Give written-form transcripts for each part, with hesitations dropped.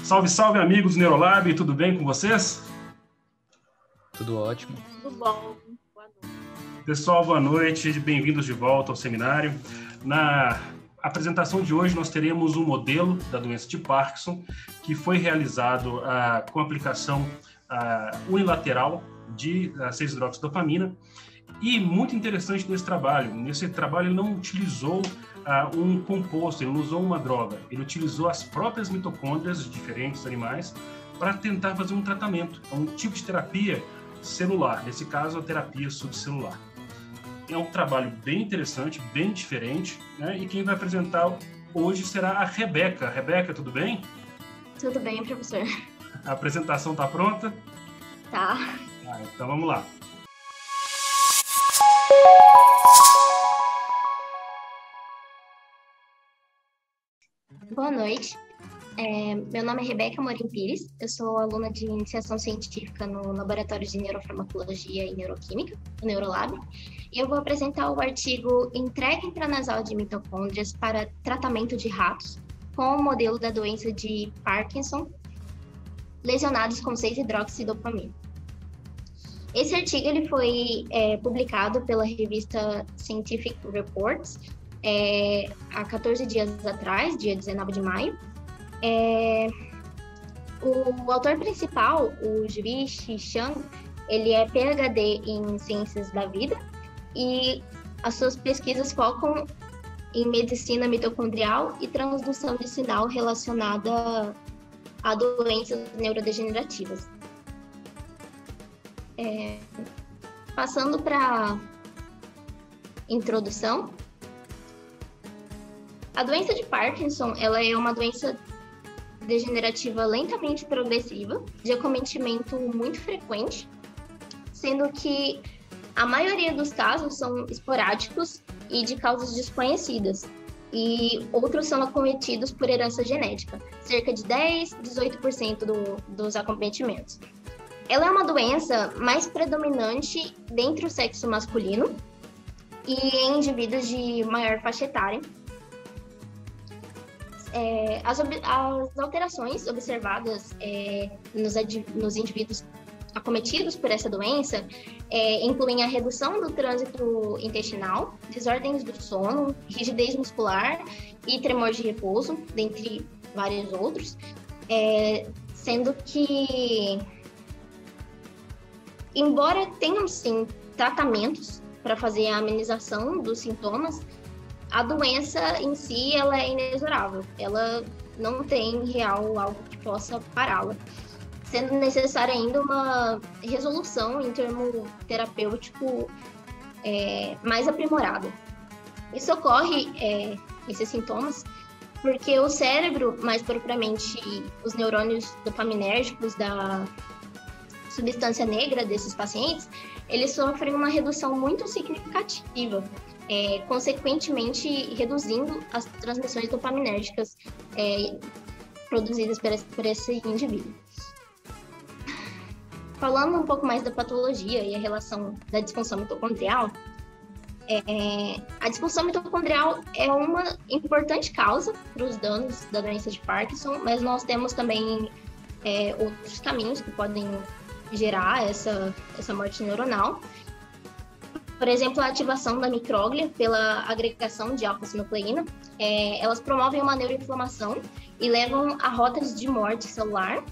Salve, salve, amigos do Neurolab, tudo bem com vocês? Tudo ótimo. Tudo bom. Boa noite. Pessoal, boa noite, bem-vindos de volta ao seminário. Na apresentação de hoje, nós teremos um modelo da doença de Parkinson que foi realizado com aplicação unilateral de 6-hidroxidopamina. E muito interessante nesse trabalho ele não utilizou um composto, ele não usou uma droga, ele utilizou as próprias mitocôndrias de diferentes animais para tentar fazer um tratamento, um tipo de terapia celular, nesse caso a terapia subcelular. É um trabalho bem interessante, bem diferente, né? E quem vai apresentar hoje será a Rebeca. Rebeca, tudo bem? Tudo bem, professor. A apresentação está pronta? Tá. Então vamos lá. Boa noite. Meu nome é Rebeca Amorim Pires, eu sou aluna de iniciação científica no Laboratório de Neurofarmacologia e Neuroquímica, o Neurolab, e eu vou apresentar o artigo Entrega intranasal de mitocôndrias para tratamento de ratos com o modelo da doença de Parkinson lesionados com 6-hidroxidopamina. Esse artigo ele foi publicado pela revista Scientific Reports há 14 dias atrás, dia 19 de maio. O autor principal, o Zhi Shang, ele é PhD em Ciências da Vida e as suas pesquisas focam em medicina mitocondrial e transdução de sinal relacionada a doenças neurodegenerativas. Passando para a introdução, a doença de Parkinson ela é uma doença degenerativa lentamente progressiva, de acometimento muito frequente, sendo que a maioria dos casos são esporádicos e de causas desconhecidas, e outros são acometidos por herança genética, cerca de 10-18% dos acometimentos. Ela é uma doença mais predominante dentre o sexo masculino e em indivíduos de maior faixa etária. As alterações observadas nos indivíduos acometidos por essa doença incluem a redução do trânsito intestinal, desordens do sono, rigidez muscular e tremor de repouso, dentre vários outros, sendo que, embora tenham sim tratamentos para fazer a amenização dos sintomas, a doença em si ela é inexorável, ela não tem real algo que possa pará-la, sendo necessária ainda uma resolução em termo terapêutico mais aprimorada. Isso ocorre, esses sintomas, porque o cérebro, mais propriamente os neurônios dopaminérgicos da substância negra desses pacientes, eles sofrem uma redução muito significativa, consequentemente reduzindo as transmissões dopaminérgicas produzidas por esse indivíduo. Falando um pouco mais da patologia e a relação da disfunção mitocondrial, a disfunção mitocondrial é uma importante causa para os danos da doença de Parkinson, mas nós temos também outros caminhos que podem gerar essa morte neuronal. Por exemplo, a ativação da micróglia pela agregação de alfa-sinucleína, elas promovem uma neuroinflamação e levam a rotas de morte celular.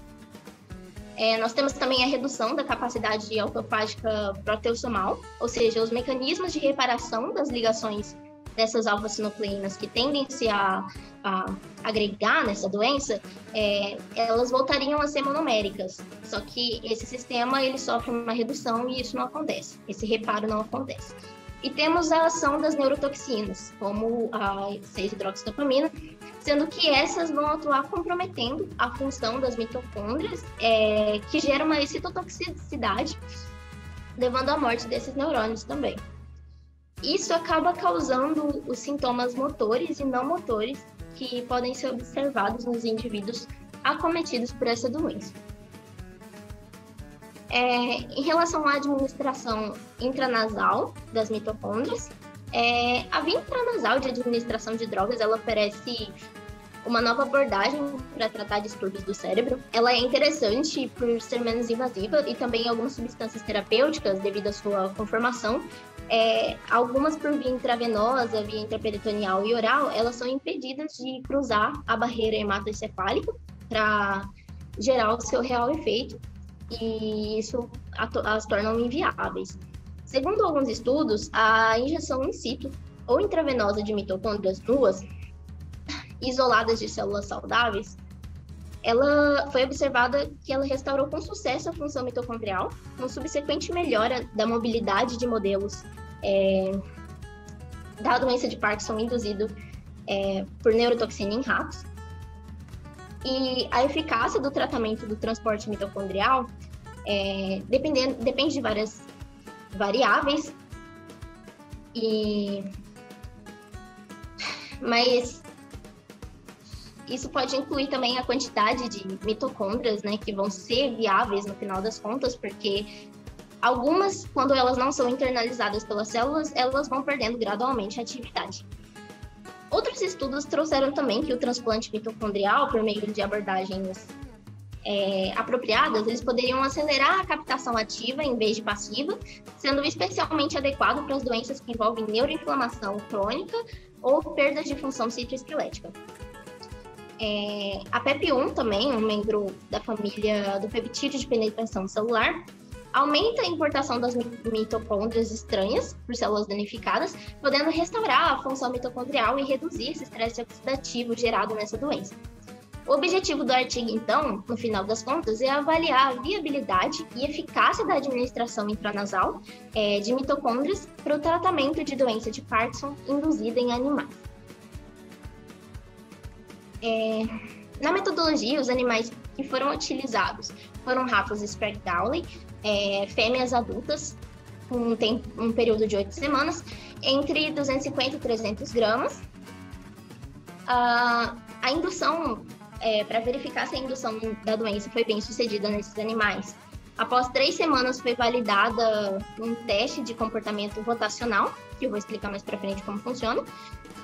Nós temos também a redução da capacidade autofágica proteossomal, ou seja, os mecanismos de reparação das ligações dessas alfa-sinucleínas que tendem-se a agregar nessa doença, elas voltariam a ser monoméricas. Só que esse sistema ele sofre uma redução e isso não acontece, esse reparo não acontece. E temos a ação das neurotoxinas, como a 6-hidroxidopamina, sendo que essas vão atuar comprometendo a função das mitocôndrias, que gera uma excitotoxicidade, levando à morte desses neurônios também. Isso acaba causando os sintomas motores e não motores que podem ser observados nos indivíduos acometidos por essa doença. Em relação à administração intranasal das mitocôndrias, a via intranasal de administração de drogas ela oferece uma nova abordagem para tratar distúrbios do cérebro. Ela é interessante por ser menos invasiva e também algumas substâncias terapêuticas, devido à sua conformação, algumas por via intravenosa, via intraperitoneal e oral, elas são impedidas de cruzar a barreira hematoencefálica para gerar o seu real efeito, e isso as tornam inviáveis. Segundo alguns estudos, a injeção in situ ou intravenosa de mitocôndrias nuas, isoladas de células saudáveis, ela foi observada que ela restaurou com sucesso a função mitocondrial, com subsequente melhora da mobilidade de modelos da doença de Parkinson induzido por neurotoxina em ratos. E a eficácia do tratamento do transporte mitocondrial depende de várias variáveis, mas isso pode incluir também a quantidade de mitocôndrias, né, que vão ser viáveis no final das contas, porque algumas, quando elas não são internalizadas pelas células, elas vão perdendo gradualmente a atividade. Outros estudos trouxeram também que o transplante mitocondrial, por meio de abordagens apropriadas, eles poderiam acelerar a captação ativa em vez de passiva, sendo especialmente adequado para as doenças que envolvem neuroinflamação crônica ou perdas de função citoesquelética. A PEP1 também, um membro da família do peptídeo de penetração celular, aumenta a importação das mitocôndrias estranhas por células danificadas, podendo restaurar a função mitocondrial e reduzir esse estresse oxidativo gerado nessa doença. O objetivo do artigo, então, no final das contas, é avaliar a viabilidade e eficácia da administração intranasal de mitocôndrias para o tratamento de doença de Parkinson induzida em animais. Na metodologia, os animais que foram utilizados foram ratos Sprague-Dawley, fêmeas adultas, com um período de 8 semanas, entre 250 e 300 gramas. A indução, para verificar se a indução da doença foi bem sucedida nesses animais, após 3 semanas foi validada um teste de comportamento rotacional, que eu vou explicar mais para frente como funciona,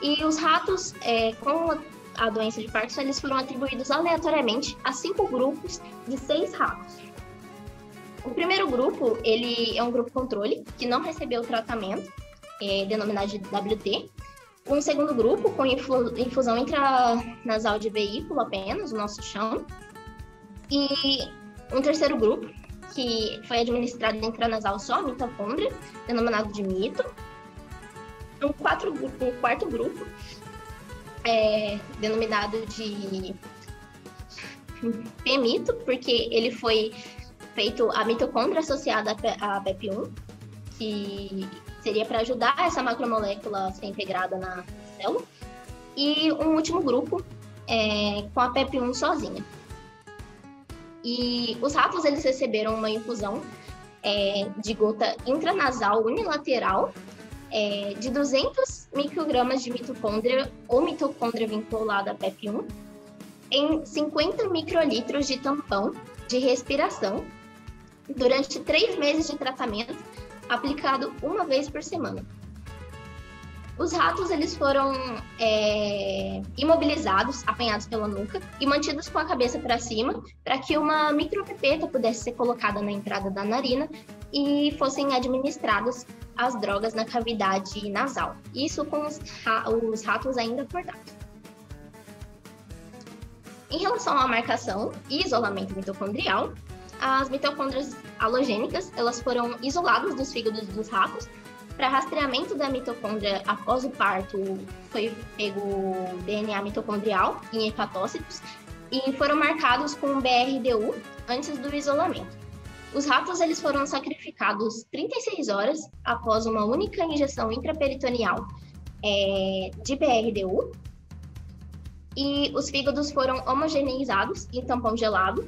e os ratos com a doença de Parkinson, eles foram atribuídos aleatoriamente a 5 grupos de 6 ratos. O primeiro grupo, ele é um grupo controle, que não recebeu tratamento, denominado de WT. Um segundo grupo, com infusão intranasal de veículo apenas, o nosso chão. E um terceiro grupo, que foi administrado intranasal só a mitocôndria, denominado de mito. Um quarto grupo, denominado de PEMITO, porque ele foi feito a mitocôndria associada à PEP1, que seria para ajudar essa macromolécula a ser integrada na célula, e um último grupo com a PEP1 sozinha. E os ratos, eles receberam uma infusão de gota intranasal unilateral de 200 microgramas de mitocôndria ou mitocôndria vinculada à PEP1 em 50 microlitros de tampão de respiração durante 3 meses de tratamento, aplicado uma vez por semana. Os ratos, eles foram imobilizados, apanhados pela nuca e mantidos com a cabeça para cima, para que uma micropipeta pudesse ser colocada na entrada da narina e fossem administradas as drogas na cavidade nasal. Isso com os ratos ainda acordados. Em relação à marcação e isolamento mitocondrial, as mitocôndrias halogênicas, elas foram isoladas dos fígados dos ratos. Para rastreamento da mitocôndria após o parto, foi pego o DNA mitocondrial em hepatócitos e foram marcados com BRDU antes do isolamento. Os ratos, eles foram sacrificados 36 horas após uma única injeção intraperitoneal de BRDU, e os fígados foram homogeneizados em tampão gelado,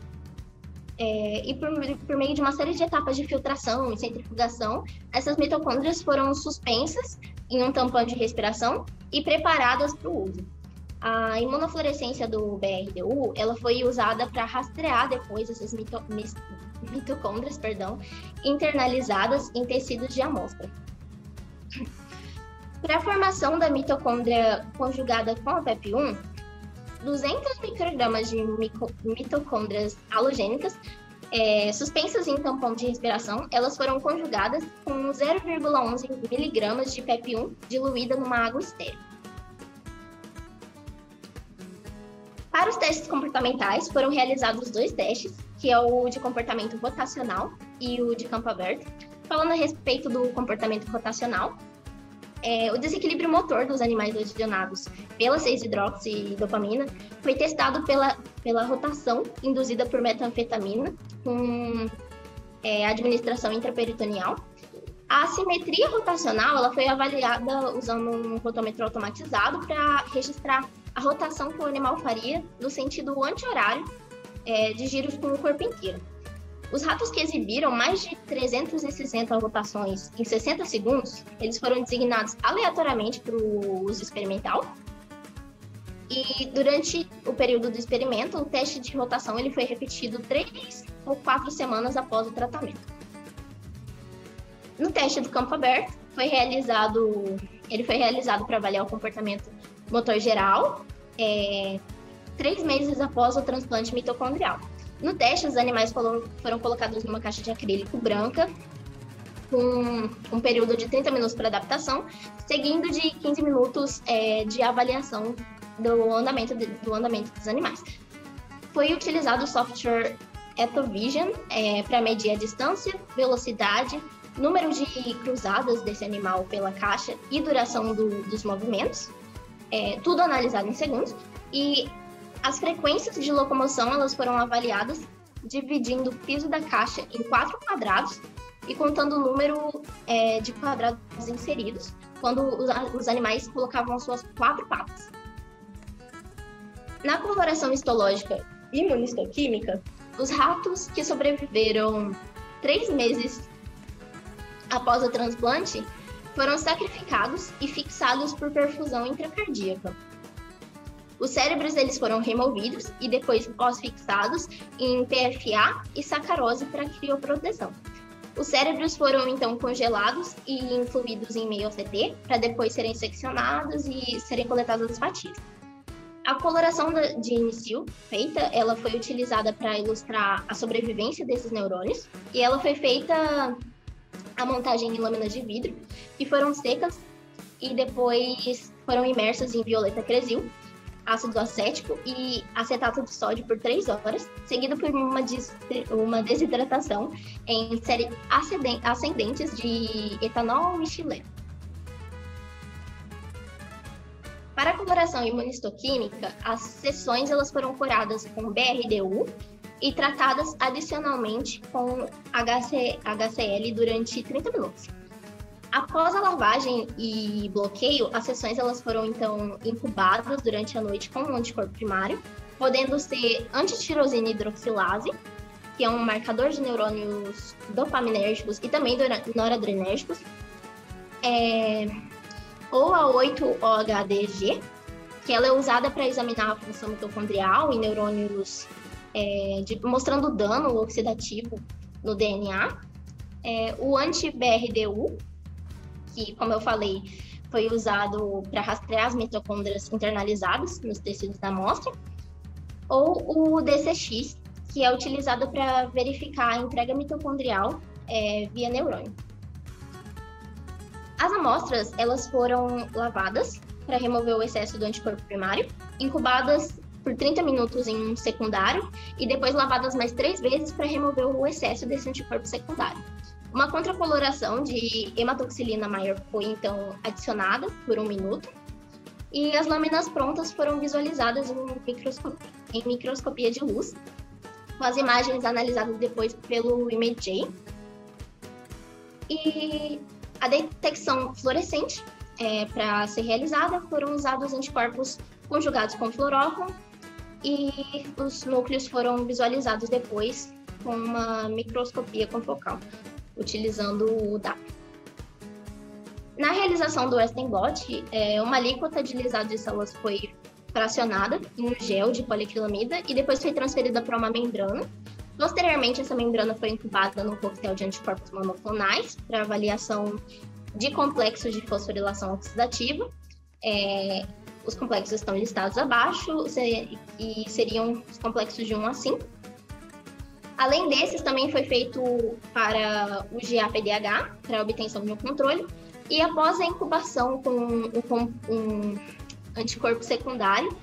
e por meio de uma série de etapas de filtração e centrifugação, essas mitocôndrias foram suspensas em um tampão de respiração e preparadas para o uso. A imunofluorescência do BRDU, ela foi usada para rastrear depois essas mitocôndrias, internalizadas em tecidos de amostra. Para a formação da mitocôndria conjugada com a PEP1, 200 microgramas de mitocôndrias halogênicas suspensas em tampão de respiração, elas foram conjugadas com 0,11 miligramas de PEP1 diluída numa água estéril. Para os testes comportamentais, foram realizados 2 testes, que é o de comportamento rotacional e o de campo aberto. Falando a respeito do comportamento rotacional, o desequilíbrio motor dos animais lesionados pela 6-hidroxidopamina foi testado pela rotação induzida por metanfetamina com administração intraperitoneal. A assimetria rotacional ela foi avaliada usando um rotômetro automatizado para registrar a rotação que o animal faria no sentido anti-horário de giros com o corpo inteiro. Os ratos que exibiram mais de 360 rotações em 60 segundos, eles foram designados aleatoriamente para o uso experimental. E durante o período do experimento, o teste de rotação ele foi repetido 3 ou 4 semanas após o tratamento. No teste do campo aberto, ele foi realizado para avaliar o comportamento motor geral, 3 meses após o transplante mitocondrial. No teste, os animais foram colocados numa caixa de acrílico branca, com um período de 30 minutos para adaptação, seguindo de 15 minutos de avaliação do andamento dos animais. Foi utilizado o software Ethovision para medir a distância, velocidade, número de cruzadas desse animal pela caixa e duração dos movimentos, tudo analisado em segundos, e as frequências de locomoção elas foram avaliadas dividindo o piso da caixa em 4 quadrados e contando o número de quadrados inseridos quando os animais colocavam as suas 4 patas. Na coloração histológica e imunistoquímica, os ratos que sobreviveram 3 meses após o transplante foram sacrificados e fixados por perfusão intracardíaca. Os cérebros eles foram removidos e depois pós-fixados em PFA e sacarose para crioproteção. Os cérebros foram então congelados e incluídos em meio ACT para depois serem seccionados e serem coletadas as fatias. A coloração de início feita, ela foi utilizada para ilustrar a sobrevivência desses neurônios e ela foi feita a montagem em lâminas de vidro que foram secas e depois foram imersas em violeta cresil, ácido acético e acetato de sódio por 3 horas, seguido por uma desidratação em séries ascendentes de etanol e xileno. Para a coloração imunistoquímica, as sessões elas foram curadas com BRDU e tratadas adicionalmente com HCl durante 30 minutos. Após a lavagem e bloqueio, as sessões elas foram então incubadas durante a noite com um anticorpo primário, podendo ser antitirosina hidroxilase, que é um marcador de neurônios dopaminérgicos e também noradrenérgicos, ou a 8-OHDG, que ela é usada para examinar a função mitocondrial em neurônios, mostrando dano oxidativo no DNA, o anti-BRDU, que, como eu falei, foi usado para rastrear as mitocôndrias internalizadas nos tecidos da amostra, ou o DCX, que é utilizado para verificar a entrega mitocondrial via neurônio. As amostras elas foram lavadas para remover o excesso do anticorpo primário, incubadas por 30 minutos em um secundário e depois lavadas mais 3 vezes para remover o excesso desse anticorpo secundário. Uma contracoloração de hematoxilina maior foi, então, adicionada por 1 minuto e as lâminas prontas foram visualizadas em microscopia de luz, com as imagens analisadas depois pelo ImageJ. E a detecção fluorescente, para ser realizada, foram usados anticorpos conjugados com fluorófono e os núcleos foram visualizados depois com uma microscopia confocal, utilizando o DAP. Na realização do Western blot, uma alíquota de lisado de células foi fracionada em um gel de poliacrilamida e depois foi transferida para uma membrana. Posteriormente, essa membrana foi incubada num coquetel de anticorpos monoclonais para avaliação de complexos de fosforilação oxidativa. Os complexos estão listados abaixo e seriam os complexos de 1 a 5. Além desses, também foi feito para o GAPDH, para a obtenção de um controle, e após a incubação com um anticorpo secundário,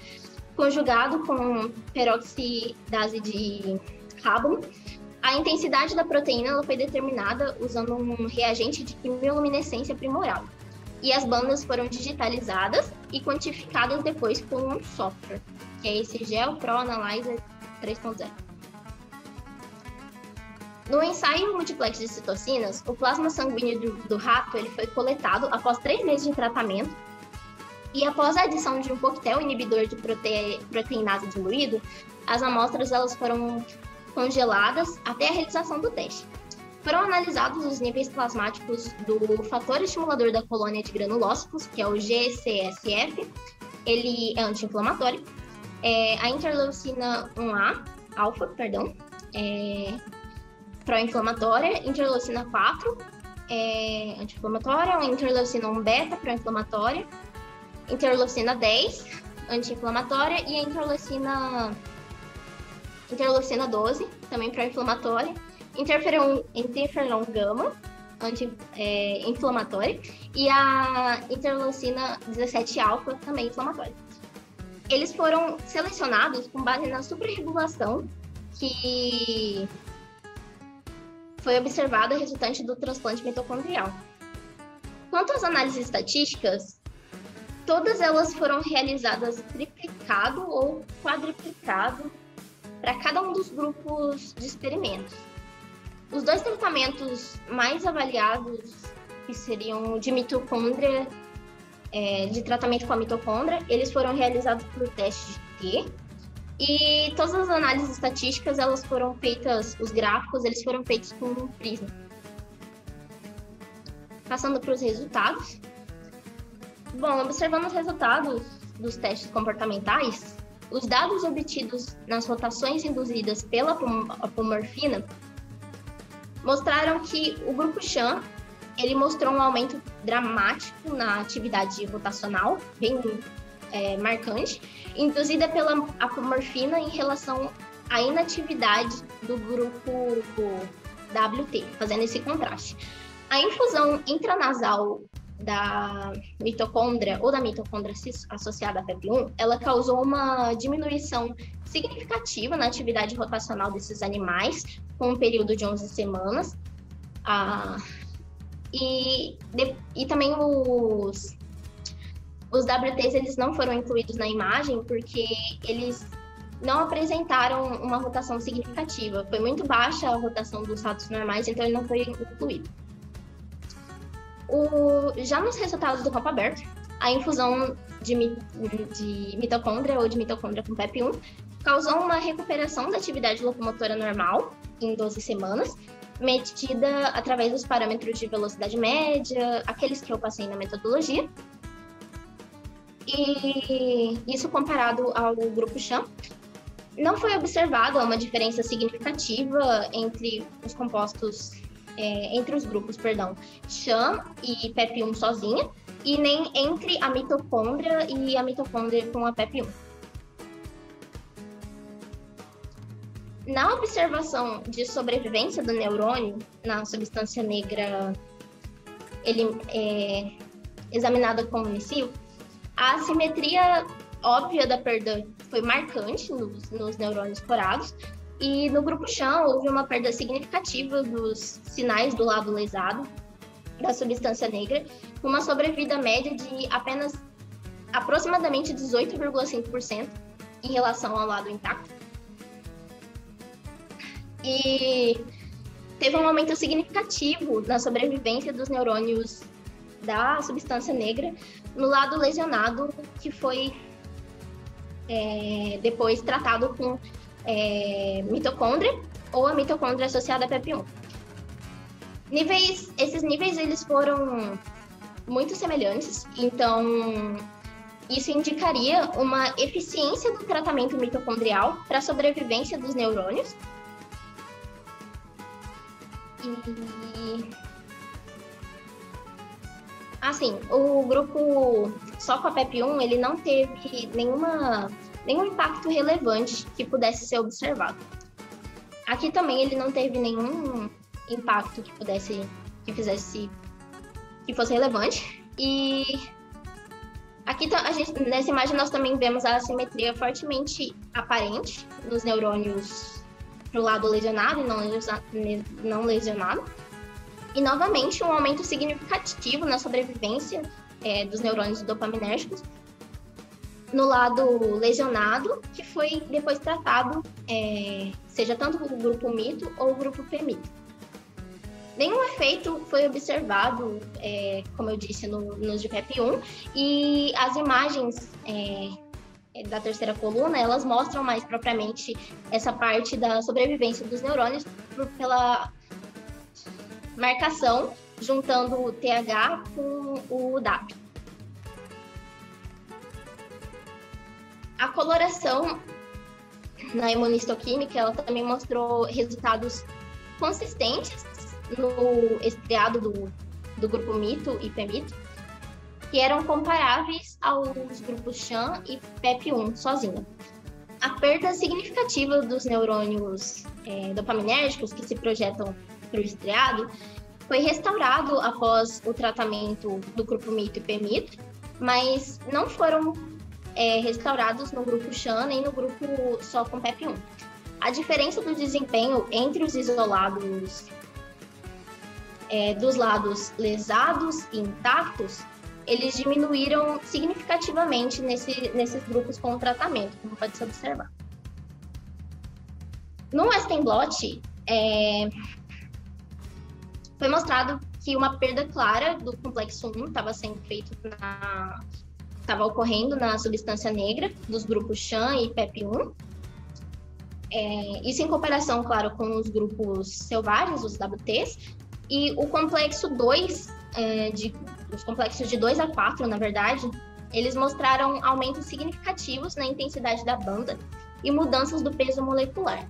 conjugado com peroxidase de carbono, a intensidade da proteína ela foi determinada usando um reagente de quimiluminescência aprimorado. E as bandas foram digitalizadas e quantificadas depois com um software, que é esse GeoPro Analyzer 3.0. No ensaio multiplex de citocinas, o plasma sanguíneo do rato ele foi coletado após 3 meses de tratamento e após a adição de um coquetel inibidor de proteinase diluído, as amostras elas foram congeladas até a realização do teste. Foram analisados os níveis plasmáticos do fator estimulador da colônia de granulócitos, que é o GCSF, ele é anti-inflamatório, a interleucina 1A, alfa, pró-inflamatória, interleucina 4, anti-inflamatória, interleucina 1 beta, pró-inflamatória, interleucina 10, anti-inflamatória, e a interleucina 12, também pró-inflamatória, interferon gama, anti-inflamatória, e a interleucina 17 alfa, também inflamatória. Eles foram selecionados com base na suprarregulação que foi observada resultante do transplante mitocondrial. Quanto às análises estatísticas, todas elas foram realizadas triplicado ou quadruplicado para cada um dos grupos de experimentos. Os 2 tratamentos mais avaliados, que seriam de mitocôndria, de tratamento com a mitocôndria, eles foram realizados por teste de T, e todas as análises estatísticas, elas foram feitas, os gráficos, eles foram feitos com um prisma. Passando para os resultados. Bom, observando os resultados dos testes comportamentais, os dados obtidos nas rotações induzidas pela apomorfina mostraram que o grupo Sham, ele mostrou um aumento dramático na atividade rotacional, bem marcante, induzida pela apomorfina em relação à inatividade do grupo WT, fazendo esse contraste. A infusão intranasal da mitocôndria ou da mitocôndria associada à PEP1, ela causou uma diminuição significativa na atividade rotacional desses animais, com um período de 11 semanas. E também os WTs eles não foram incluídos na imagem porque eles não apresentaram uma rotação significativa. Foi muito baixa a rotação dos ratos normais, então ele não foi incluído. Já nos resultados do campo aberto, a infusão de mitocôndria ou de mitocôndria com PEP1 causou uma recuperação da atividade locomotora normal em 12 semanas, medida através dos parâmetros de velocidade média, aqueles que eu passei na metodologia. E isso comparado ao grupo Sham, não foi observada uma diferença significativa entre os compostos, entre os grupos, Sham e PEP1 sozinha, e nem entre a mitocôndria e a mitocôndria com a PEP1. Na observação de sobrevivência do neurônio na substância negra examinada com o Unicil, a assimetria óbvia da perda foi marcante nos neurônios corados, e no grupo Sham houve uma perda significativa dos sinais do lado lesado da substância negra, com uma sobrevida média de apenas aproximadamente 18,5% em relação ao lado intacto. E teve um aumento significativo na sobrevivência dos neurônios da substância negra no lado lesionado, que foi depois tratado com mitocôndria ou a mitocôndria associada a PEP1. Esses níveis eles foram muito semelhantes, então isso indicaria uma eficiência do tratamento mitocondrial para a sobrevivência dos neurônios. Assim, o grupo só com a PEP1, ele não teve nenhum impacto relevante que pudesse ser observado. Aqui também ele não teve nenhum impacto que fosse relevante. E aqui nessa imagem nós também vemos a assimetria fortemente aparente nos neurônios para o lado lesionado e não lesionado. E novamente um aumento significativo na sobrevivência dos neurônios dopaminérgicos no lado lesionado, que foi depois tratado, seja tanto o grupo mito ou o grupo P-mito. Nenhum efeito foi observado, como eu disse, nos de PEP1, e as imagens da terceira coluna, elas mostram mais propriamente essa parte da sobrevivência dos neurônios pela marcação, juntando o TH com o W. A coloração na imunistoquímica, ela também mostrou resultados consistentes no estriado do grupo mito e P-mito, que eram comparáveis aos grupos SHAM e PEP1 sozinha. A perda significativa dos neurônios dopaminérgicos que se projetam para o estriado foi restaurado após o tratamento do grupo mito e P-mito, mas não foram restaurados no grupo SHAM nem no grupo só com PEP1. A diferença do desempenho entre os isolados dos lados lesados e intactos, eles diminuíram significativamente nesses grupos com o tratamento, como pode se observar. No Western blot, foi mostrado que uma perda clara do complexo 1 estava ocorrendo na substância negra dos grupos SHAM e PEP1. Isso em comparação, claro, com os grupos selvagens, os WTs, e o complexo 2, os complexos de 2 a 4, na verdade, eles mostraram aumentos significativos na intensidade da banda e mudanças do peso molecular.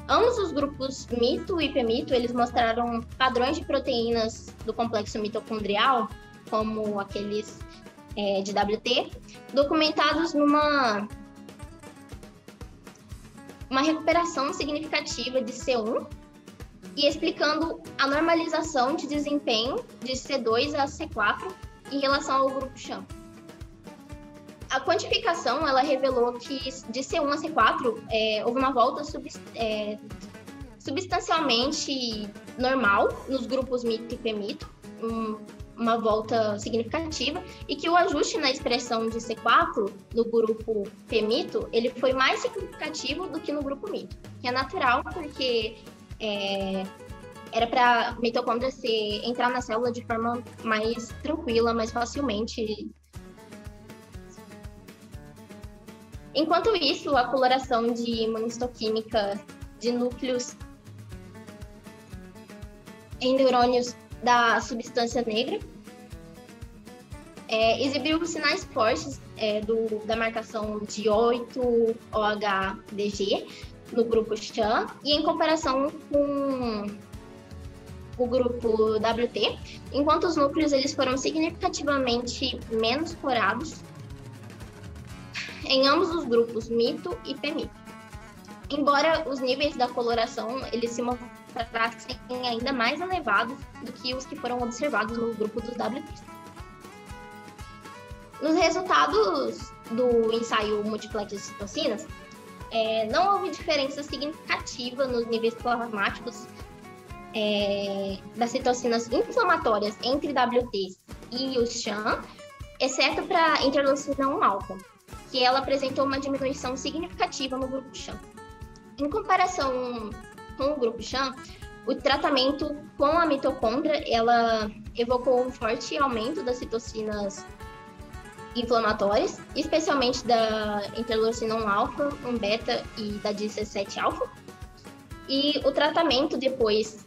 Ambos os grupos mito e P-mito, eles mostraram padrões de proteínas do complexo mitocondrial, como aqueles de WT, documentados numa recuperação significativa de C1 e explicando a normalização de desempenho de C2 a C4 em relação ao grupo SHAM. A quantificação, ela revelou que de C1 a C4 houve uma volta substancialmente normal nos grupos mito e P-mito, uma volta significativa, e que o ajuste na expressão de C4 no grupo P-mito, ele foi mais significativo do que no grupo mito, que é natural porque era para a mitocôndria entrar na célula de forma mais tranquila, mais facilmente. Enquanto isso, a coloração de imunistoquímica de núcleos em neurônios da substância negra exibiu sinais fortes da marcação de 8-OHDG no grupo SHAM, e em comparação com o grupo WT, enquanto os núcleos eles foram significativamente menos corados em ambos os grupos mito e P-mito. Embora os níveis da coloração eles se mostrassem ainda mais elevados do que os que foram observados no grupo dos WTs. Nos resultados do ensaio multiplex de citocinas, não houve diferença significativa nos níveis plasmáticos das citocinas inflamatórias entre WTs e os SHAM, exceto para a interleucina 1-alfa, que ela apresentou uma diminuição significativa no grupo SHAM. Em comparação com o grupo SHAM, o tratamento com a mitocôndria, ela evocou um forte aumento das citocinas inflamatórias, especialmente da interleucina 1-alfa, 1-beta e da 17-alfa. E o tratamento depois,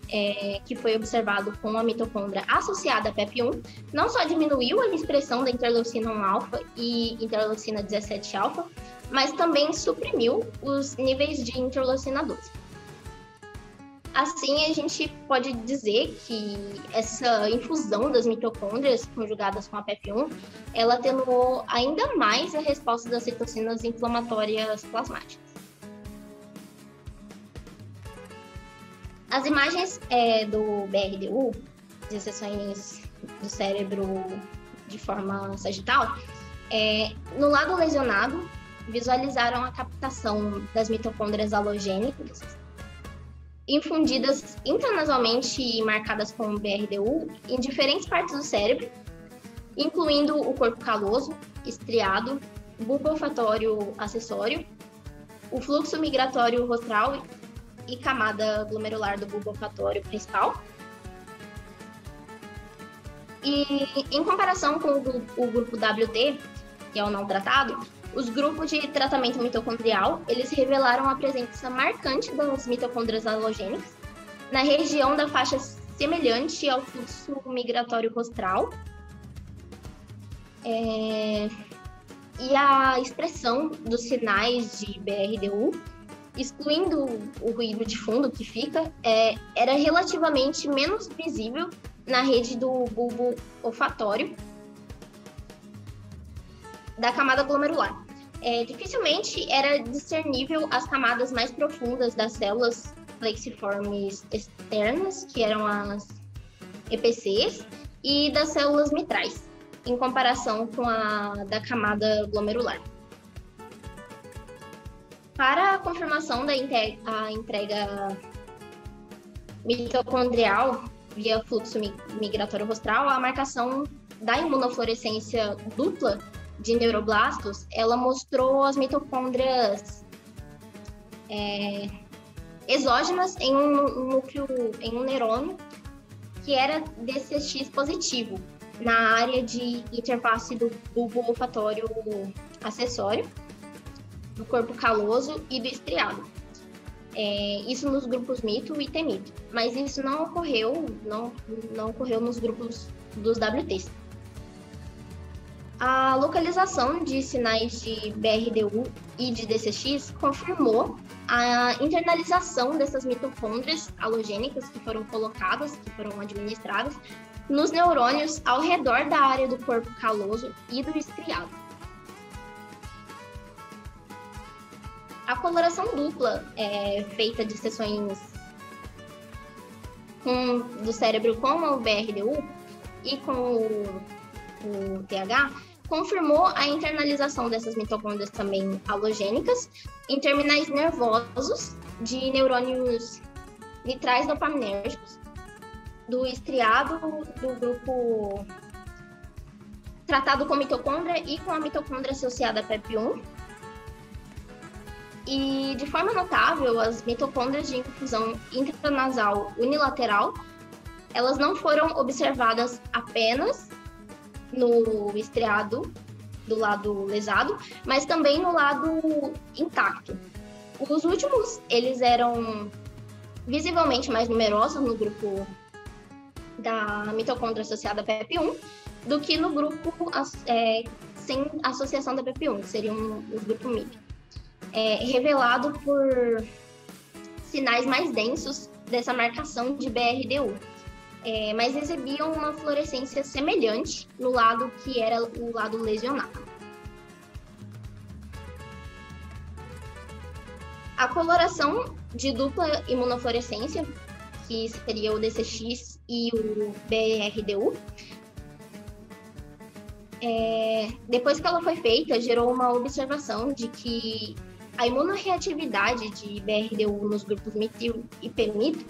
que foi observado com a mitocôndria associada a PEP1, não só diminuiu a expressão da interleucina 1-alfa e interleucina 17-alfa, mas também suprimiu os níveis de interleucina 12. Assim, a gente pode dizer que essa infusão das mitocôndrias conjugadas com a PEP1, ela atenuou ainda mais a resposta das citocinas inflamatórias plasmáticas. As imagens do BRDU, de seções do cérebro de forma sagital, no lado lesionado, visualizaram a captação das mitocôndrias halogênicas, infundidas intranasalmente e marcadas com BRDU em diferentes partes do cérebro, incluindo o corpo caloso, estriado, bulbo olfatório acessório, o fluxo migratório rostral e camada glomerular do bulbo olfatório principal. E em comparação com o grupo WT, que é o não tratado, os grupos de tratamento mitocondrial, eles revelaram a presença marcante das mitocôndrias halogênicas na região da faixa semelhante ao fluxo migratório rostral. E a expressão dos sinais de BRDU, excluindo o ruído de fundo que fica, era relativamente menos visível na rede do bulbo olfatório da camada glomerular. Dificilmente era discernível as camadas mais profundas das células plexiformes externas, que eram as EPCs, e das células mitrais, em comparação com a da camada glomerular. Para a confirmação da entrega mitocondrial via fluxo migratório rostral, a marcação da imunofluorescência dupla de neuroblastos, ela mostrou as mitocôndrias exógenas em um núcleo, em um neurônio que era DCX positivo na área de interface do bulbo olfatório acessório, do corpo caloso e do estriado. Isso nos grupos mito e T-mito, mas isso não ocorreu nos grupos dos WTs. A localização de sinais de BRDU e de DCX confirmou a internalização dessas mitocôndrias halogênicas que foram colocadas, que foram administradas, nos neurônios ao redor da área do corpo caloso e do estriado. A coloração dupla feita de seções do cérebro com o BRDU e com o TH confirmou a internalização dessas mitocôndrias também halogênicas em terminais nervosos de neurônios nitrais dopaminérgicos do estriado do grupo tratado com mitocôndria e com a mitocôndria associada a PEP1. E, de forma notável, as mitocôndrias de infusão intranasal unilateral, elas não foram observadas apenas no estriado do lado lesado, mas também no lado intacto. Os últimos, eles eram visivelmente mais numerosos no grupo da mitocôndria associada a PEP1 do que no grupo sem associação da PEP1, que seriam o grupo MIP, revelado por sinais mais densos dessa marcação de BRDU. Mas exibiam uma fluorescência semelhante no lado que era o lado lesionado. A coloração de dupla imunofluorescência, que seria o DCX e o BRDU, depois que ela foi feita, gerou uma observação de que a imunorreatividade de BRDU nos grupos MIT e PMIT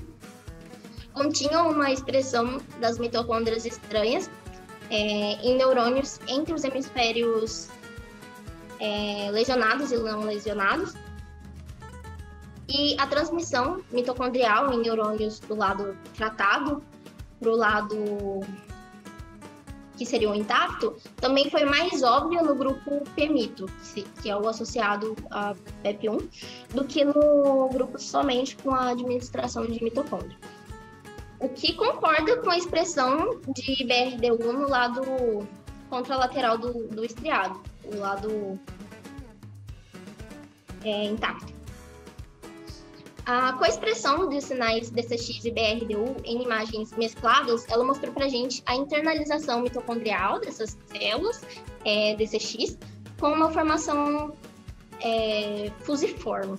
continham uma expressão das mitocôndrias estranhas em neurônios entre os hemisférios lesionados e não lesionados. E a transmissão mitocondrial em neurônios do lado tratado para o lado que seria o intacto, também foi mais óbvia no grupo PMITO, que é o associado a PEP1, do que no grupo somente com a administração de mitocôndria. O que concorda com a expressão de BRDU no lado contralateral do estriado, o lado intacto. A coexpressão dos sinais DCX e BRDU em imagens mescladas, ela mostrou para a gente a internalização mitocondrial dessas células DCX com uma formação fusiforme,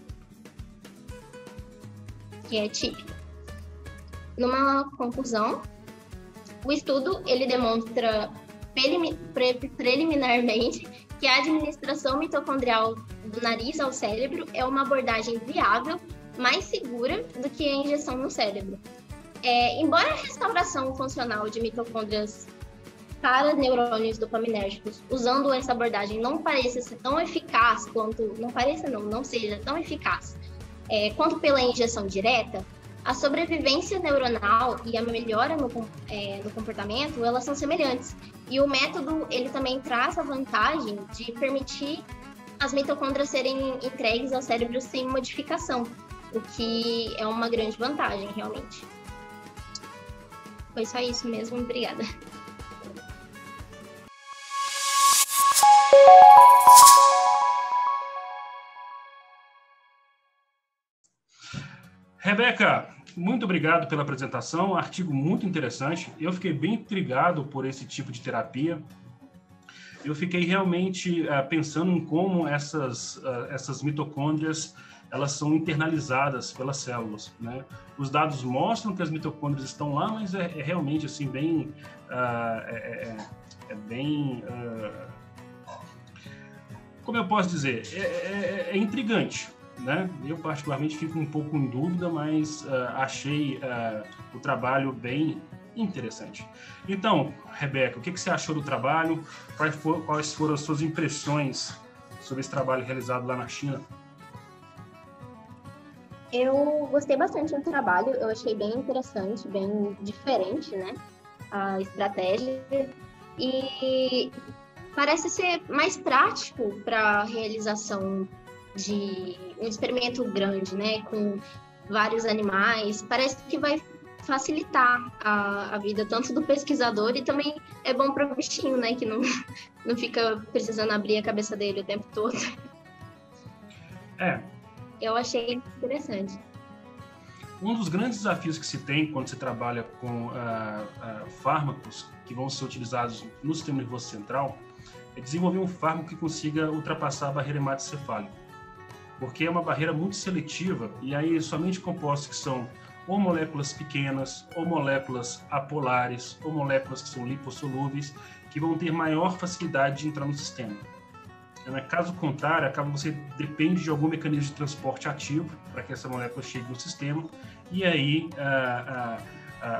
que é típica. Numa conclusão, o estudo ele demonstra preliminarmente que a administração mitocondrial do nariz ao cérebro é uma abordagem viável, mais segura do que a injeção no cérebro. Embora a restauração funcional de mitocôndrias para neurônios dopaminérgicos usando essa abordagem não pareça ser tão eficaz quanto... Não seja tão eficaz quanto pela injeção direta, a sobrevivência neuronal e a melhora no comportamento, elas são semelhantes. E o método, ele também traz a vantagem de permitir as mitocôndrias serem entregues ao cérebro sem modificação, o que é uma grande vantagem, realmente. Foi só isso mesmo, obrigada. Rebeca, muito obrigado pela apresentação, artigo muito interessante. Eu fiquei bem intrigado por esse tipo de terapia. Eu fiquei realmente pensando em como essas mitocôndrias elas são internalizadas pelas células, né? Os dados mostram que as mitocôndrias estão lá, mas é realmente assim bem como eu posso dizer, é intrigante, né? Eu particularmente fico um pouco em dúvida, mas achei o trabalho bem interessante. Então, Rebeca, o que você achou do trabalho? Quais foram as suas impressões sobre esse trabalho realizado lá na China? Eu gostei bastante do trabalho, eu achei bem interessante, bem diferente, né, a estratégia, e parece ser mais prático para a realização de um experimento grande, né, com vários animais. Parece que vai facilitar a vida tanto do pesquisador e também é bom para o bichinho, né, que não fica precisando abrir a cabeça dele o tempo todo. Eu achei interessante. Um dos grandes desafios que se tem quando se trabalha com fármacos que vão ser utilizados no sistema nervoso central é desenvolver um fármaco que consiga ultrapassar a barreira hematocefálica, porque é uma barreira muito seletiva e aí somente compostos que são ou moléculas pequenas, ou moléculas apolares, ou moléculas que são lipossolúveis, que vão ter maior facilidade de entrar no sistema. Caso contrário, você depende de algum mecanismo de transporte ativo para que essa molécula chegue no sistema, e aí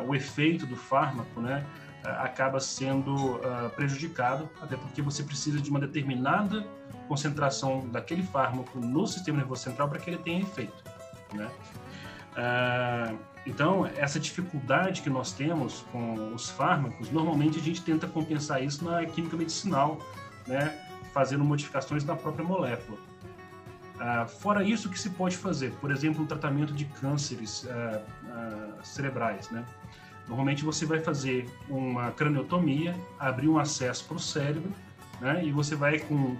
o efeito do fármaco, né, acaba sendo prejudicado, até porque você precisa de uma determinada concentração daquele fármaco no sistema nervoso central para que ele tenha efeito, né? Então, essa dificuldade que nós temos com os fármacos, normalmente a gente tenta compensar isso na química medicinal, né, fazendo modificações na própria molécula. Fora isso, o que se pode fazer? Por exemplo, o tratamento de cânceres cerebrais, né? Normalmente você vai fazer uma craniotomia, abrir um acesso para o cérebro, né? E você vai com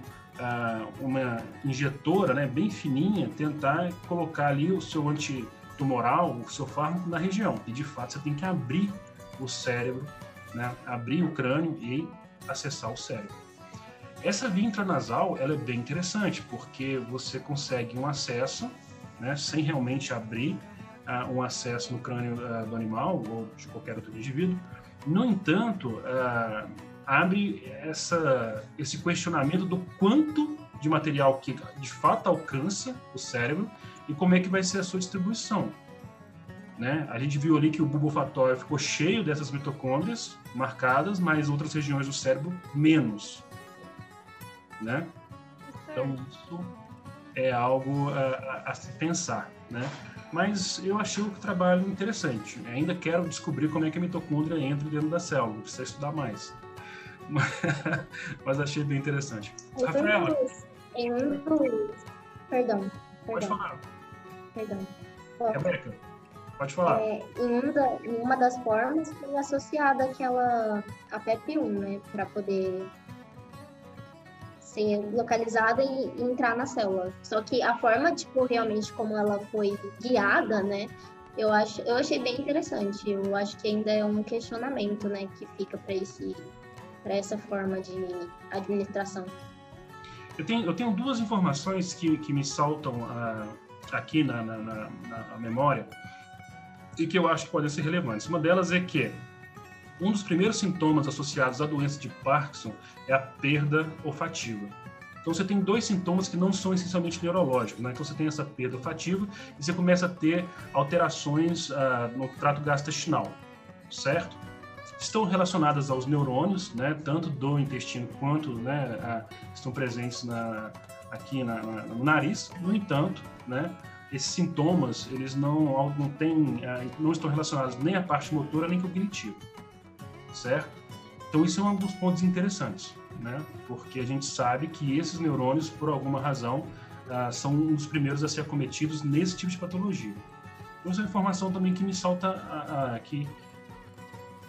uma injetora, né, bem fininha, tentar colocar ali o seu antitumoral, o seu fármaco na região. E de fato você tem que abrir o cérebro, né? Abrir o crânio e acessar o cérebro. Essa via intranasal, ela é bem interessante, porque você consegue um acesso, né, sem realmente abrir um acesso no crânio do animal ou de qualquer outro indivíduo. No entanto, abre esse questionamento do quanto de material que de fato alcança o cérebro e como é que vai ser a sua distribuição, né? A gente viu ali que o bulbo olfatório ficou cheio dessas mitocôndrias marcadas, mas outras regiões do cérebro menos, né? Então isso é algo a se pensar, né? Mas eu achei o trabalho interessante. Ainda quero descobrir como é que a mitocôndria entra dentro da célula, precisa estudar mais. Mas achei bem interessante. Rafaela. Perdão. Pode falar. Perdão. Rebeca, pode falar. Em uma das formas foi associada a PEP1, né? Para poder ser localizada e entrar na célula. Só que a forma, tipo, realmente como ela foi guiada, né? Eu achei bem interessante. Eu acho que ainda é um questionamento, né, que fica para essa forma de administração. Eu tenho duas informações que me saltam aqui na memória e que eu acho que podem ser relevantes. Uma delas é que um dos primeiros sintomas associados à doença de Parkinson é a perda olfativa. Então, você tem dois sintomas que não são essencialmente neurológicos, né? Então, você tem essa perda olfativa e você começa a ter alterações no trato gastrointestinal, certo? Estão relacionadas aos neurônios, né? Tanto do intestino quanto, né, estão presentes aqui no nariz. No entanto, né, esses sintomas eles não estão relacionados nem à parte motora nem cognitiva, certo? Então, isso é um dos pontos interessantes, né? Porque a gente sabe que esses neurônios, por alguma razão, são um dos primeiros a ser acometidos nesse tipo de patologia. Então, essa é uma informação também que me salta, que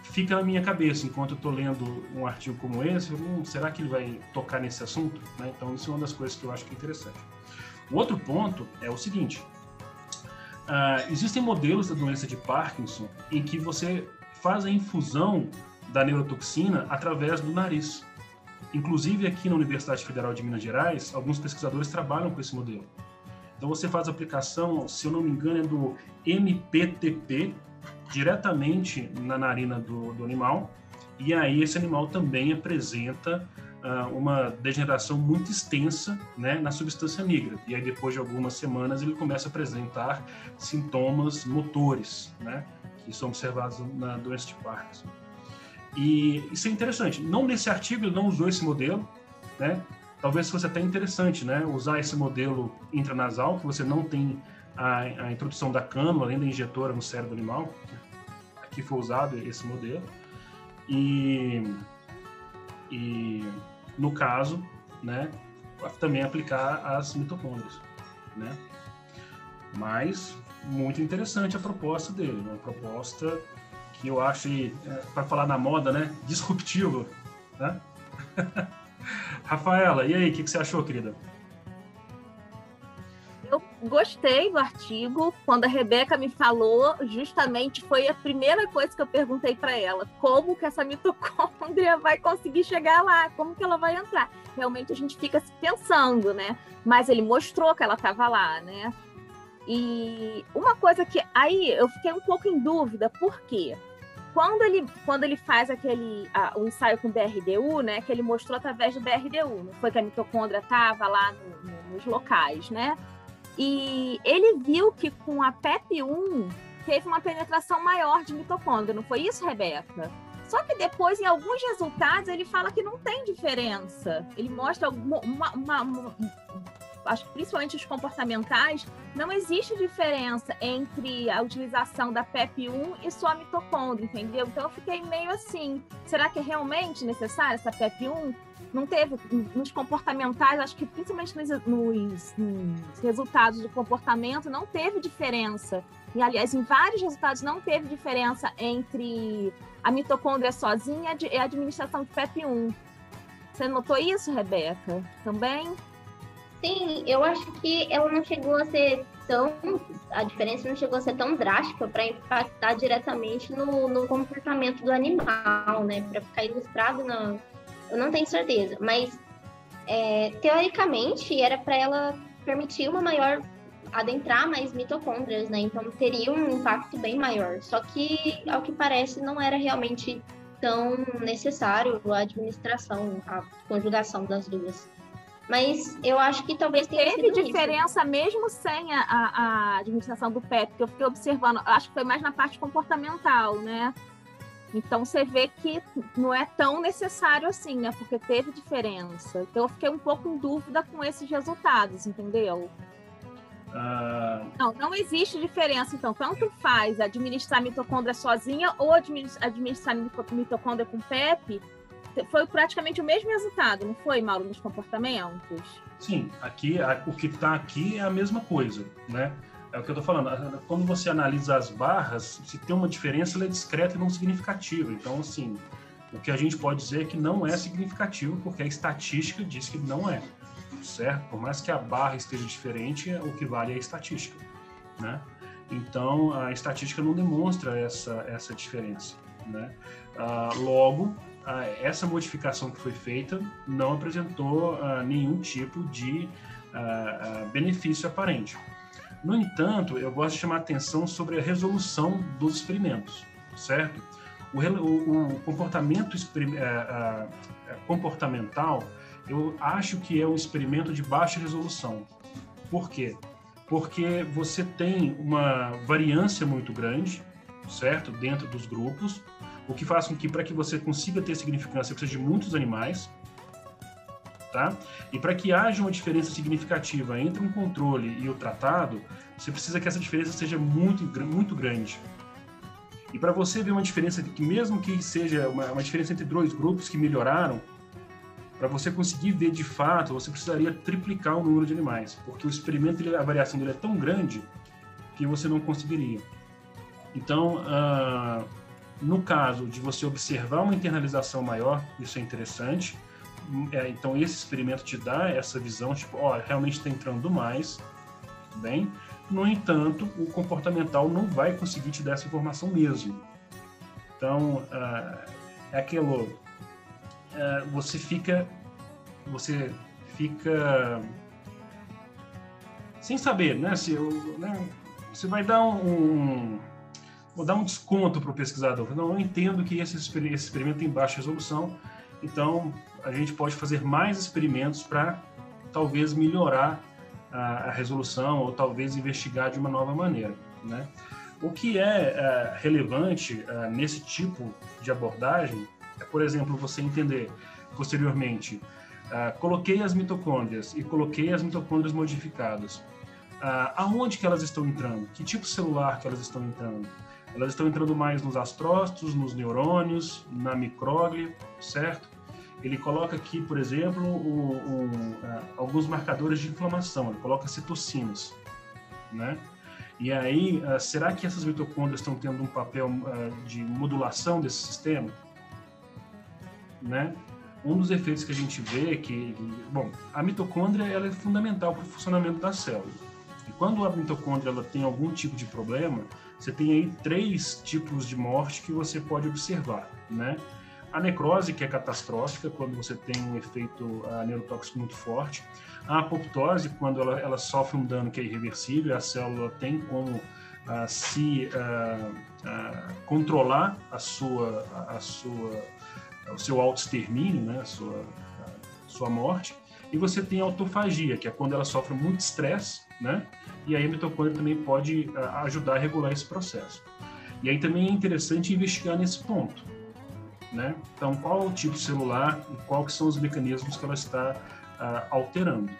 fica na minha cabeça enquanto eu estou lendo um artigo como esse. Será que ele vai tocar nesse assunto? Né? Então, isso é uma das coisas que eu acho que é interessante. O outro ponto é o seguinte. Existem modelos da doença de Parkinson em que você faz a infusão da neurotoxina através do nariz. Inclusive, aqui na Universidade Federal de Minas Gerais, alguns pesquisadores trabalham com esse modelo. Então, você faz a aplicação, se eu não me engano, é do MPTP, diretamente na narina do animal, e aí esse animal também apresenta uma degeneração muito extensa, né, na substância negra. E aí, depois de algumas semanas, ele começa a apresentar sintomas motores, né, que são observados na doença de Parkinson. E isso é interessante. Não nesse artigo ele não usou esse modelo, né? Talvez fosse até interessante, né, usar esse modelo intranasal, que você não tem a introdução da cânula, além da injetora no cérebro animal. Aqui foi usado esse modelo. E no caso, né, também aplicar as mitocôndrias, né? Mas muito interessante a proposta dele, uma proposta que eu acho, para falar na moda, né, disruptivo, né? Rafaela, e aí, o que você achou, querida? Eu gostei do artigo. Quando a Rebeca me falou, justamente foi a primeira coisa que eu perguntei para ela: como que essa mitocôndria vai conseguir chegar lá? Como que ela vai entrar? Realmente a gente fica ele né? Mas ele mostrou que ela estava lá, né? E uma coisa que aí eu fiquei um pouco em dúvida, por quê? Quando ele faz o ensaio com o BRDU, né, que ele mostrou através do BRDU, não foi que a mitocôndria estava lá nos locais, né? E ele viu que com a PEP1 teve uma penetração maior de mitocôndria, não foi isso, Rebeca? Só que depois, em alguns resultados, ele fala que não tem diferença. Ele mostra acho que principalmente os comportamentais, não existe diferença entre a utilização da PEP1 e sua mitocôndria, entendeu? Então eu fiquei meio assim, será que é realmente necessária essa PEP1? Não teve, nos comportamentais, acho que principalmente nos resultados do comportamento, não teve diferença. E, aliás, em vários resultados não teve diferença entre a mitocôndria sozinha e a administração de PEP1. Você notou isso, Rebeca? Também? Sim, eu acho que ela não chegou a ser a diferença não chegou a ser tão drástica para impactar diretamente no comportamento do animal, né? Para ficar ilustrado, não, eu não tenho certeza. Mas, teoricamente, era para ela permitir adentrar mais mitocôndrias, né? Então, teria um impacto bem maior. Só que, ao que parece, não era realmente tão necessário a administração, a conjugação das duas. Mas eu acho que talvez tenha sido teve diferença isso, mesmo sem a administração do PEP, que eu fiquei observando, acho que foi mais na parte comportamental, né? Então você vê que não é tão necessário assim, né? Porque teve diferença. Então eu fiquei um pouco em dúvida com esses resultados, entendeu? Não existe diferença, então. Tanto faz administrar mitocôndria sozinha ou administrar mitocôndria com PEP. Foi praticamente o mesmo resultado, não foi, Mauro, nos comportamentos? Sim, aqui, o que está aqui é a mesma coisa, né? É o que eu estou falando. Quando você analisa as barras, se tem uma diferença, ela é discreta e não significativa. Então, assim, O que a gente pode dizer é que não é significativo, porque a estatística diz que não é, certo? Por mais que a barra esteja diferente, o que vale é a estatística, né? Então, a estatística não demonstra essa diferença, né? Logo, essa modificação que foi feita não apresentou nenhum tipo de benefício aparente. No entanto, eu gosto de chamar a atenção sobre a resolução dos experimentos, certo? O comportamento comportamental, eu acho que é um experimento de baixa resolução. Por quê? Porque você tem uma variância muito grande, certo? Dentro dos grupos, o que faz com que, para que você consiga ter significância, você precisa de muitos animais, tá? E para que haja uma diferença significativa entre um controle e o tratado, você precisa que essa diferença seja muito, muito grande. E para você ver uma diferença, que mesmo que seja uma diferença entre dois grupos que melhoraram, para você conseguir ver de fato, você precisaria triplicar o número de animais, porque o experimento, a variação dele é tão grande que você não conseguiria. Então, no caso de você observar uma internalização maior, isso é interessante. Então, esse experimento te dá essa visão, tipo, realmente está entrando mais, tudo bem? No entanto, o comportamental não vai conseguir te dar essa informação mesmo. Então, é aquilo... Você fica sem saber, né? Você vai dar vou dar um desconto para o pesquisador. Não, eu entendo que esse experimento tem baixa resolução, então a gente pode fazer mais experimentos para talvez melhorar a resolução ou talvez investigar de uma nova maneira, né? O que é relevante nesse tipo de abordagem é, por exemplo, você entender posteriormente, coloquei as mitocôndrias e coloquei as mitocôndrias modificadas. Aonde que elas estão entrando? Que tipo celular que elas estão entrando? Elas estão entrando mais nos astrócitos, nos neurônios, na micróglia, certo? Ele coloca aqui, por exemplo, alguns marcadores de inflamação, ele coloca citocinas, né? E aí, será que essas mitocôndrias estão tendo um papel de modulação desse sistema? Né? Um dos efeitos que a gente vê é que, bom, a mitocôndria ela é fundamental para o funcionamento da célula. E quando a mitocôndria ela tem algum tipo de problema, você tem aí 3 tipos de morte que você pode observar, né? A necrose, que é catastrófica, quando você tem um efeito neurotóxico muito forte. A apoptose, quando ela sofre um dano que é irreversível, a célula tem como controlar o seu autoextermínio, né, a sua morte. E você tem a autofagia, que é quando ela sofre muito estresse, né? E aí a mitocôndria também pode ajudar a regular esse processo. E aí também é interessante investigar nesse ponto, né? Então, qual é o tipo celular e quais são os mecanismos que ela está alterando,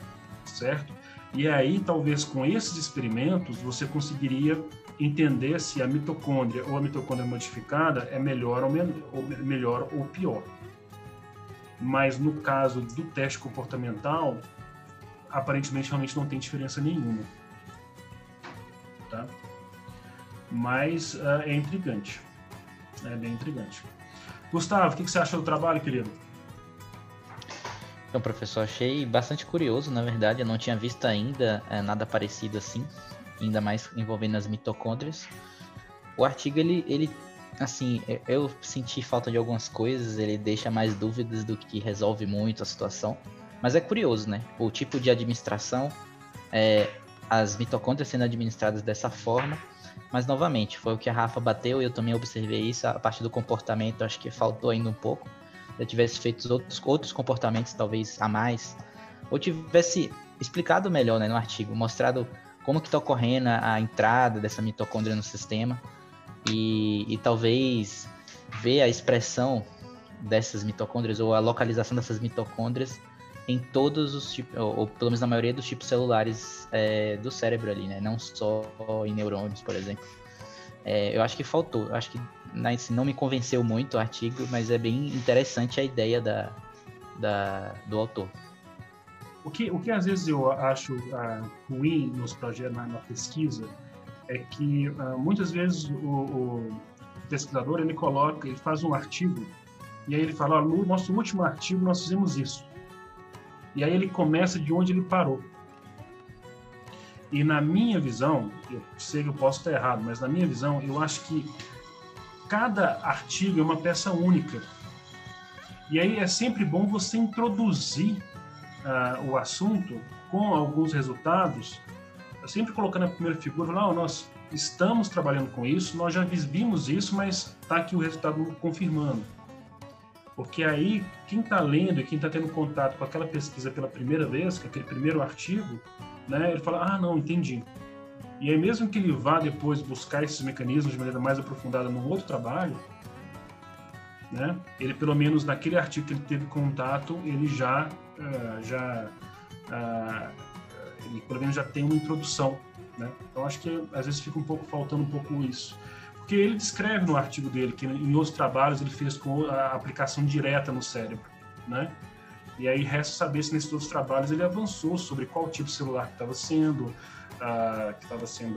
certo? E aí, talvez com esses experimentos, você conseguiria entender se a mitocôndria ou a mitocôndria modificada é melhor ou pior. Mas no caso do teste comportamental, aparentemente realmente não tem diferença nenhuma, tá? Mas é intrigante, é bem intrigante. Gustavo, o que você acha do trabalho, querido? Então, professor, achei bastante curioso, na verdade, eu não tinha visto ainda nada parecido assim, ainda mais envolvendo as mitocôndrias. O artigo, ele assim, eu senti falta de algumas coisas, ele deixa mais dúvidas do que resolve muito a situação, mas é curioso, né? O tipo de administração, as mitocôndrias sendo administradas dessa forma, mas novamente, foi o que a Rafa bateu e eu também observei isso, a parte do comportamento, acho que faltou ainda um pouco. Se eu tivesse feito outros comportamentos, talvez a mais, ou tivesse explicado melhor, né, no artigo, mostrado como que está ocorrendo a entrada dessa mitocôndria no sistema e talvez ver a expressão dessas mitocôndrias ou a localização dessas mitocôndrias em todos os tipos, ou pelo menos na maioria dos tipos celulares do cérebro ali, né, não só em neurônios, por exemplo. Eu acho que faltou, eu acho que não me convenceu muito o artigo, mas é bem interessante a ideia do autor. O que às vezes eu acho ruim nos projetos, na pesquisa, é que muitas vezes o pesquisador ele faz um artigo E aí ele fala, no nosso último artigo nós fizemos isso. E aí ele começa de onde ele parou. E na minha visão, eu sei que eu posso estar errado, mas na minha visão, eu acho que cada artigo é uma peça única. E aí é sempre bom você introduzir o assunto com alguns resultados, sempre colocando a primeira figura, nós estamos trabalhando com isso, nós já vimos isso, mas está aqui o resultado confirmando. Porque aí, quem está lendo e quem está tendo contato com aquela pesquisa pela primeira vez, com aquele primeiro artigo, né, ele fala, não, entendi. E aí, mesmo que ele vá depois buscar esses mecanismos de maneira mais aprofundada num outro trabalho, né, ele, pelo menos naquele artigo que ele teve contato, ele ele pelo menos já tem uma introdução, né? Então, acho que às vezes fica faltando um pouco isso. Porque ele descreve no artigo dele que em outros trabalhos ele fez com a aplicação direta no cérebro, né? E aí resta saber se nesses outros trabalhos ele avançou sobre qual tipo de celular que estava sendo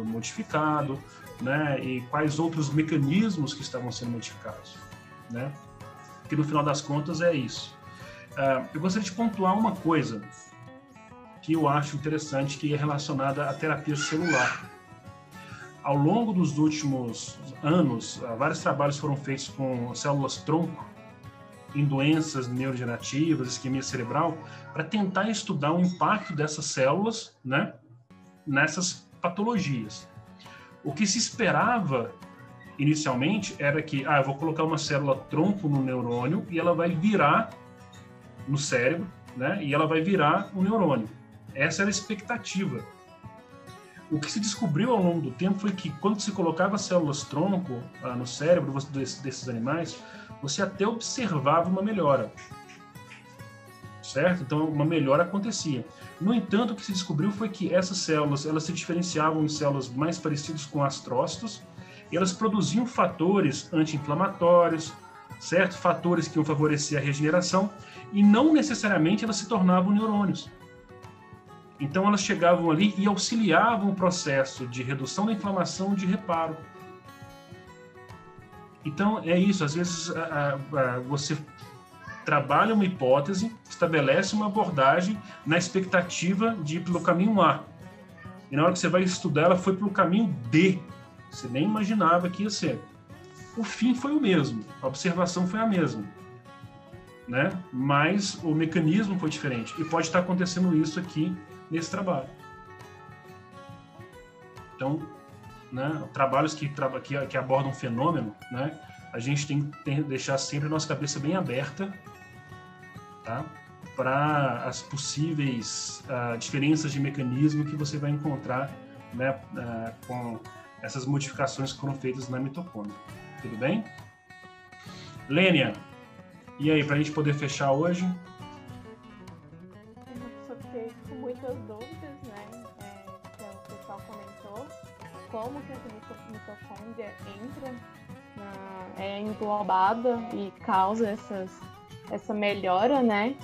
modificado, né? E quais outros mecanismos que estavam sendo modificados, né? Que no final das contas é isso. Eu gostaria de pontuar uma coisa que eu acho interessante, que é relacionada à terapia celular. Ao longo dos últimos anos, vários trabalhos foram feitos com células-tronco em doenças neurodegenerativas, isquemia cerebral, para tentar estudar o impacto dessas células, né, nessas patologias. O que se esperava inicialmente era que, eu vou colocar uma célula-tronco no neurônio e ela vai virar no cérebro, né, e ela vai virar um neurônio. Essa era a expectativa. O que se descobriu ao longo do tempo foi que quando se colocava células-tronco no cérebro desses animais, você até observava uma melhora, certo? Então, uma melhora acontecia. No entanto, o que se descobriu foi que essas células, elas se diferenciavam em células mais parecidas com astrócitos, e elas produziam fatores anti-inflamatórios, certo? Fatores que iam favorecer a regeneração, e não necessariamente elas se tornavam neurônios. Então, elas chegavam ali e auxiliavam o processo de redução da inflamação e de reparo. Então, é isso. Às vezes, você trabalha uma hipótese, estabelece uma abordagem na expectativa de ir pelo caminho A. E na hora que você vai estudar, ela foi pelo caminho D. Você nem imaginava que ia ser. O fim foi o mesmo. A observação foi a mesma, né? Mas o mecanismo foi diferente. E pode estar acontecendo isso aqui nesse trabalho. Então, né, trabalhos que abordam um fenômeno, né, a gente tem que deixar sempre a nossa cabeça bem aberta, tá, para as possíveis diferenças de mecanismo que você vai encontrar, né, com essas modificações que foram feitas na mitocôndria. Tudo bem? Lênia, e aí, para a gente poder fechar hoje? Muitas dúvidas, né, que o pessoal comentou, como que essa mitocôndria entra, é englobada e causa essa melhora, né?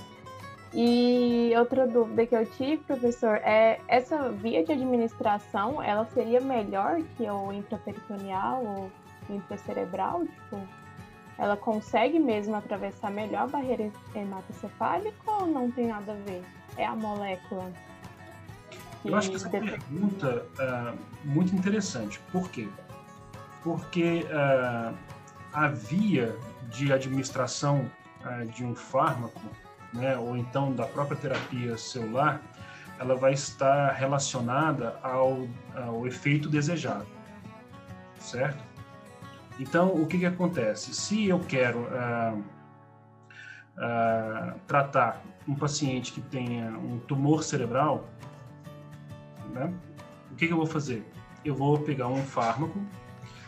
E outra dúvida que eu tive, professor, é essa via de administração, ela seria melhor que o intraperitoneal ou intracerebral? Tipo, ela consegue mesmo atravessar melhor a barreira hematocefálica ou não tem nada a ver? É a molécula? Eu acho que essa pergunta é muito interessante. Por quê? Porque a via de administração de um fármaco, né, ou então da própria terapia celular, ela vai estar relacionada ao efeito desejado, certo? Então, o que acontece? Se eu quero tratar um paciente que tenha um tumor cerebral, né, o que eu vou fazer? Eu vou pegar um fármaco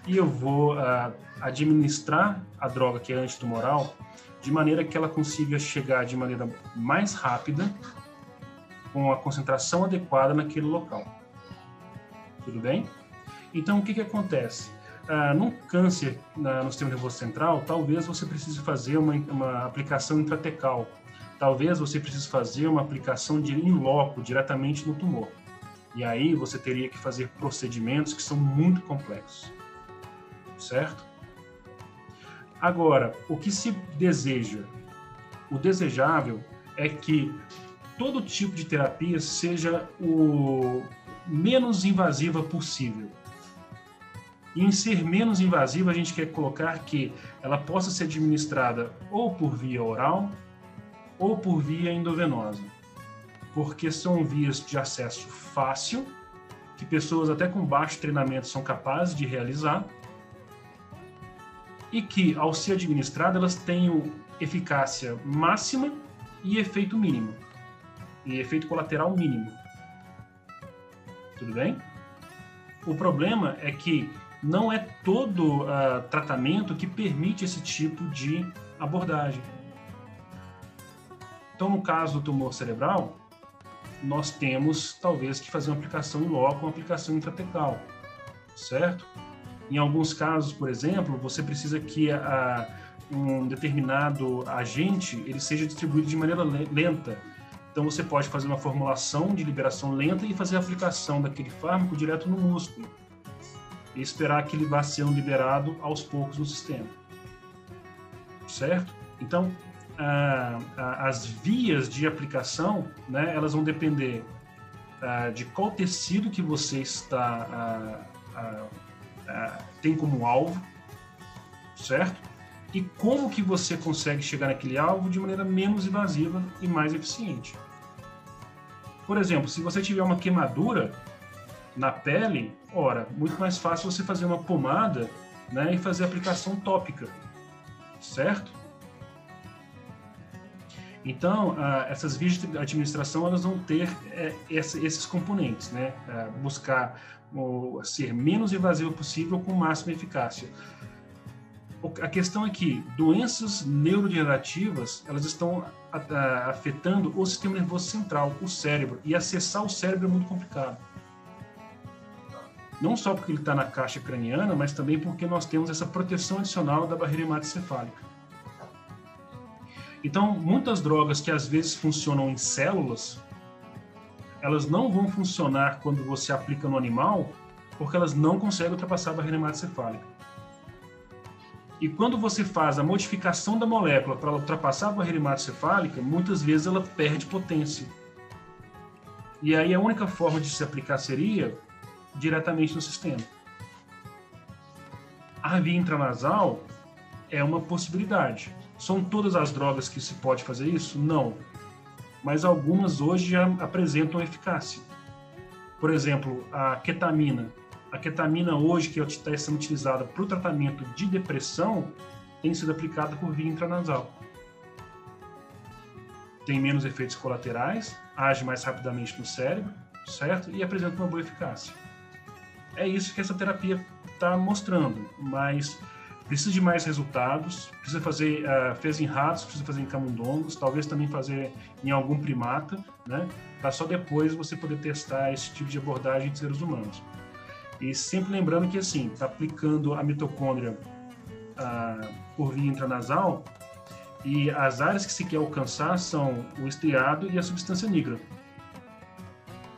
e eu vou administrar a droga que é antitumoral de maneira que ela consiga chegar de maneira mais rápida, com a concentração adequada naquele local. Tudo bem? Então, o que acontece? Num câncer no sistema nervoso central, talvez você precise fazer uma aplicação intratecal. Talvez você precise fazer uma aplicação in loco, diretamente no tumor. E aí você teria que fazer procedimentos que são muito complexos. Certo? Agora, o que se deseja? O desejável é que todo tipo de terapia seja o menos invasiva possível. E em ser menos invasiva, a gente quer colocar que ela possa ser administrada ou por via oral ou por via endovenosa, porque são vias de acesso fácil, que pessoas até com baixo treinamento são capazes de realizar, e que, ao ser administradas, elas têm eficácia máxima e efeito mínimo, e efeito colateral mínimo. Tudo bem? O problema é que não é todo tratamento que permite esse tipo de abordagem. Então, no caso do tumor cerebral, nós temos, talvez, que fazer uma aplicação in loco, uma aplicação intratecal, certo? Em alguns casos, por exemplo, você precisa que um determinado agente ele seja distribuído de maneira lenta. Então, você pode fazer uma formulação de liberação lenta e fazer a aplicação daquele fármaco direto no músculo e esperar que ele vá sendo liberado aos poucos no sistema, certo? Então, as vias de aplicação, né, elas vão depender de qual tecido que você tem como alvo, certo? E como que você consegue chegar naquele alvo de maneira menos invasiva e mais eficiente. Por exemplo, se você tiver uma queimadura na pele, muito mais fácil você fazer uma pomada, né, e fazer a aplicação tópica, certo? Então, essas vias de administração elas vão ter esses componentes, né? Buscar ser menos invasivo possível com máxima eficácia. A questão é que doenças neurodegenerativas elas estão afetando o sistema nervoso central, o cérebro, e acessar o cérebro é muito complicado. Não só porque ele está na caixa craniana, mas também porque nós temos essa proteção adicional da barreira hematocefálica. Então, muitas drogas que às vezes funcionam em células, elas não vão funcionar quando você aplica no animal, porque elas não conseguem ultrapassar a barreira hematocefálica. E quando você faz a modificação da molécula para ultrapassar a barreira hematocefálica, muitas vezes ela perde potência. E aí a única forma de se aplicar seria diretamente no sistema. A via intranasal é uma possibilidade. São todas as drogas que se pode fazer isso? Não. Mas algumas hoje já apresentam eficácia. Por exemplo, a ketamina. A ketamina hoje, que está sendo utilizada para o tratamento de depressão, tem sido aplicada por via intranasal. Tem menos efeitos colaterais, age mais rapidamente no cérebro, certo? E apresenta uma boa eficácia. É isso que essa terapia está mostrando, mas precisa de mais resultados, precisa fazer, fez em ratos, precisa fazer em camundongos, talvez também fazer em algum primata, né? Para só depois você poder testar esse tipo de abordagem em seres humanos. E sempre lembrando que, assim, está aplicando a mitocôndria por via intranasal e as áreas que se quer alcançar são o estriado e a substância nigra.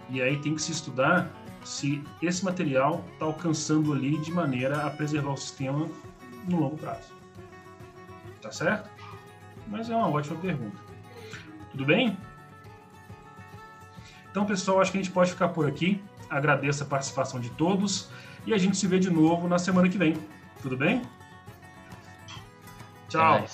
E aí tem que se estudar se esse material está alcançando ali de maneira a preservar o sistema no longo prazo. Tá certo? Mas é uma ótima pergunta. Tudo bem? Então, pessoal, acho que a gente pode ficar por aqui. Agradeço a participação de todos e a gente se vê de novo na semana que vem. Tudo bem? Tchau.